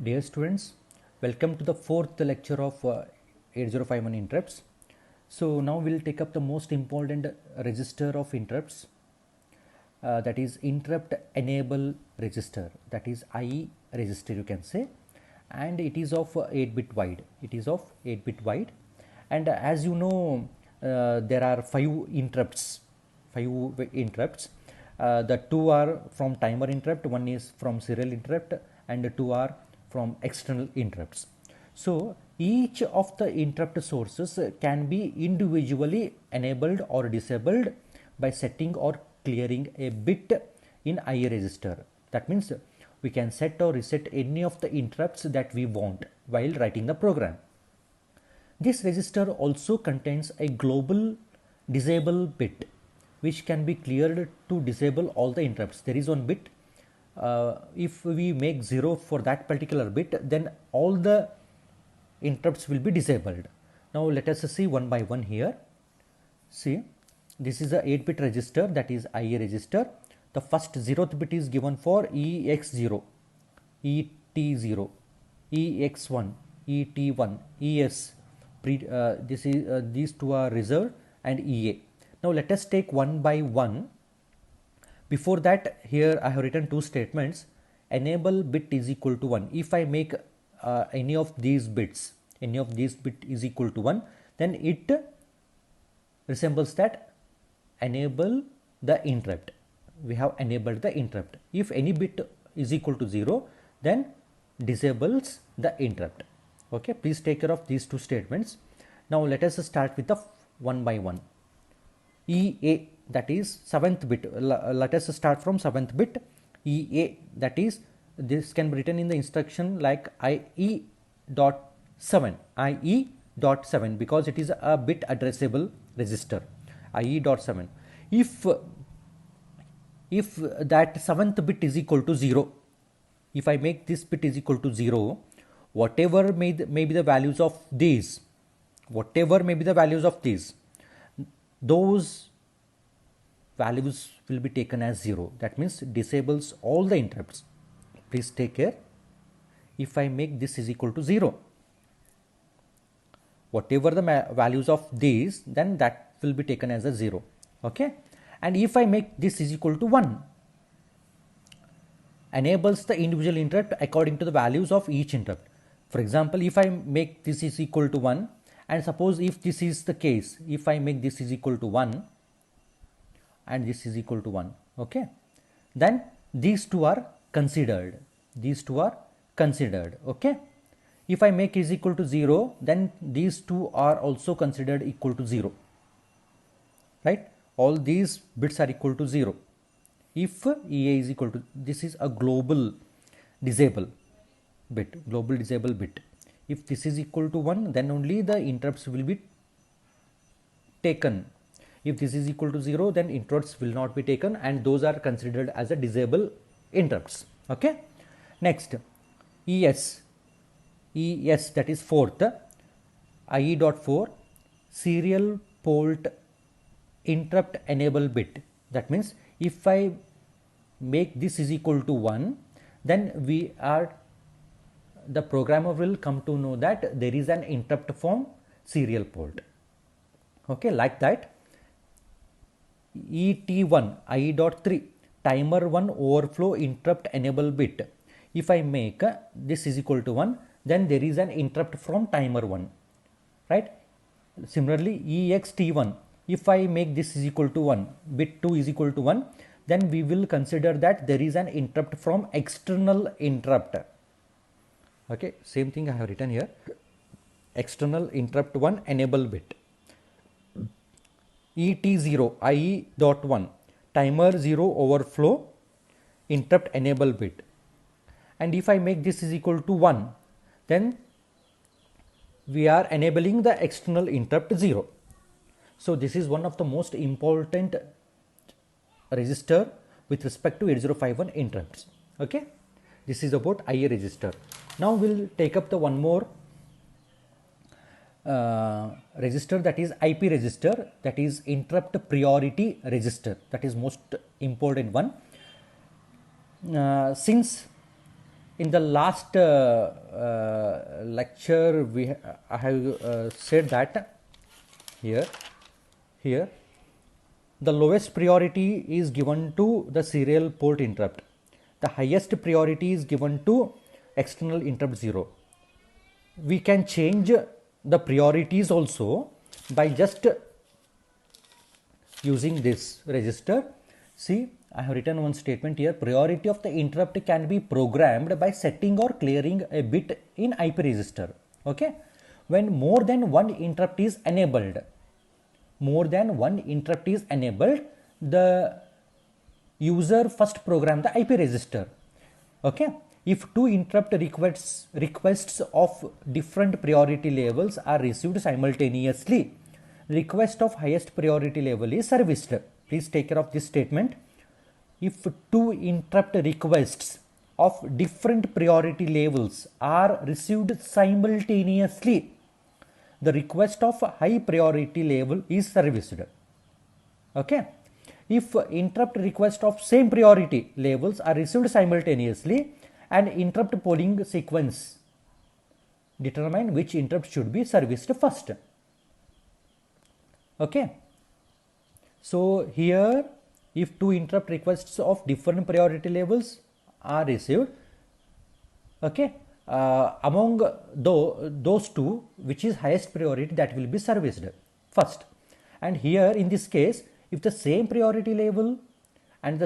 Dear students, welcome to the fourth lecture of 8051 interrupts. So now we'll take up the most important register of interrupts, that is interrupt enable register, that is IE register you can say, and it is of 8-bit wide. It is of 8-bit wide, and as you know, there are five interrupts. The two are from timer interrupt, one is from serial interrupt, and the two are from external interrupts. So each of the interrupt sources can be individually enabled or disabled by setting or clearing a bit in IE register. That means we can set or reset any of the interrupts that we want while writing the program. This register also contains a global disable bit which can be cleared to disable all the interrupts. There is one bit. If we make 0 for that particular bit, then all the interrupts will be disabled. Now let us see one by one here. See, this is a 8-bit register, that is IE register. The first 0th bit is given for EX0, ET0, EX1, ET1, ES. These two are reserved, and EA. Now let us take one by one. Before that, here I have written two statements. Enable bit is equal to 1. If I make any of these bit is equal to 1, then it resembles that enable the interrupt. We have enabled the interrupt. If any bit is equal to 0, then disables the interrupt. Okay, please take care of these two statements. Now let us start with the one by one. EA, that is 7th bit. Let us start from 7th bit. EA, that is, this can be written in the instruction like IE.7, IE.7, because it is a bit addressable register, IE.7. If that 7th bit is equal to 0, if I make this bit is equal to 0, whatever may be the values of these, those values will be taken as 0. That means disables all the interrupts. Please take care. If I make this is equal to 0, whatever the values of these, then that will be taken as a 0. Okay. And if I make this is equal to 1, enables the individual interrupt according to the values of each interrupt. For example, if I make this is equal to 1, and suppose if this is the case, if I make this is equal to 1 and this is equal to 1, okay, then these two are considered. Okay. If I make is equal to 0, then these two are also considered equal to 0. Right? All these bits are equal to 0. If EA is equal to, this is a global disable bit. If this is equal to 1, then only the interrupts will be taken. If this is equal to 0, then interrupts will not be taken, and those are considered as a disable interrupts. Okay. Next, ES, that is 4th, IE.4, serial port interrupt enable bit. That means if I make this is equal to 1, then the programmer will come to know that there is an interrupt from serial port. Okay, like that. ET1, IE.3, timer 1 overflow interrupt enable bit. If I make this is equal to 1, then there is an interrupt from timer 1. Right? Similarly, EXT1, if I make this is equal to 1, bit 2 is equal to 1, then we will consider that there is an interrupt from external interrupt. Okay, same thing I have written here. External interrupt 1 enable bit. ET0, IE.1, timer 0 overflow interrupt enable bit. And if I make this is equal to 1, then we are enabling the external interrupt 0. So this is one of the most important register with respect to 8051 interrupts. Okay, this is about IE register. Now we'll take up the one more register, that is IP register, that is interrupt priority register. That is most important one. Since in the last lecture I have said that here the lowest priority is given to the serial port interrupt, the highest priority is given to external interrupt 0. We can change the priorities also by just using this register. See, I have written one statement here. Priority of the interrupt can be programmed by setting or clearing a bit in IP register. Okay, when more than one interrupt is enabled, the user first program the IP register. Okay, if two interrupt requests of different priority levels are received simultaneously, request of highest priority level is serviced. Please take care of this statement. If two interrupt requests of different priority levels are received simultaneously, the request of high priority level is serviced. Okay, if interrupt request of same priority levels are received simultaneously, and interrupt polling sequence determine which interrupt should be serviced first. Okay, so here if two interrupt requests of different priority levels are received, okay, among those two, which is highest priority, that will be serviced first. And here in this case, if the same priority level and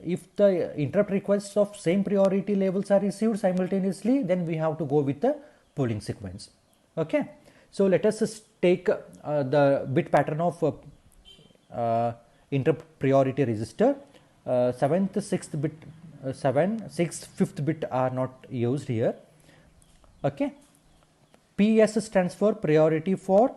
if the interrupt requests of same priority levels are received simultaneously, then we have to go with the polling sequence. Okay, so let us take the bit pattern of interrupt priority register. 7th, 6th bit, 7, 6, 5th bit are not used here. Okay, PS stands for priority for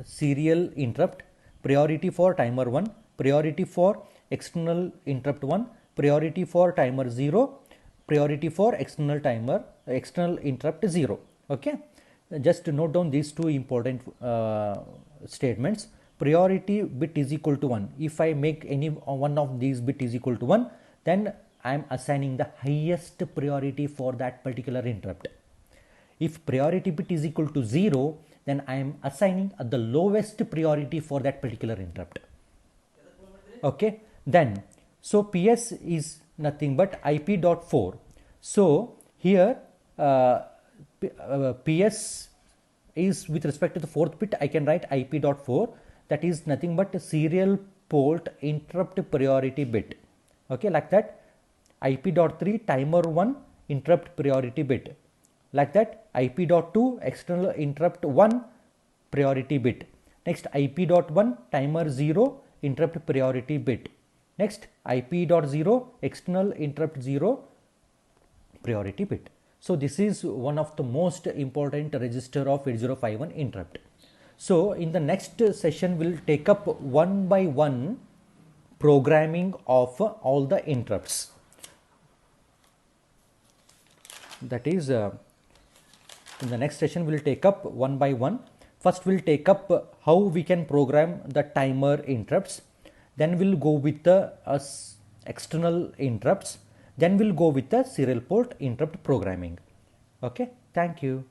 serial interrupt, priority for timer 1, priority for external interrupt 1, priority for timer 0, priority for external interrupt 0. Okay, just note down these two important statements. Priority bit is equal to 1. If I make any one of these bit is equal to 1, then I am assigning the highest priority for that particular interrupt. If priority bit is equal to 0, then I am assigning the lowest priority for that particular interrupt. Okay, then so PS is nothing but IP.4. So here PS is with respect to the 4th bit, I can write IP.4, that is nothing but a serial port interrupt priority bit. Okay, like that. IP.3 timer 1 interrupt priority bit. Like that. IP.2 external interrupt 1 priority bit. Next, IP.1 timer 0 interrupt priority bit. Next, IP.0 external interrupt 0 priority bit. So this is one of the most important register of 8051 interrupt. So in the next session, we'll take up one by one programming of all the interrupts. That is, in the next session, we'll take up one by one. First, we'll take up how we can program the timer interrupts. Then we'll go with the external interrupts. Then we'll go with the serial port interrupt programming. Okay, thank you.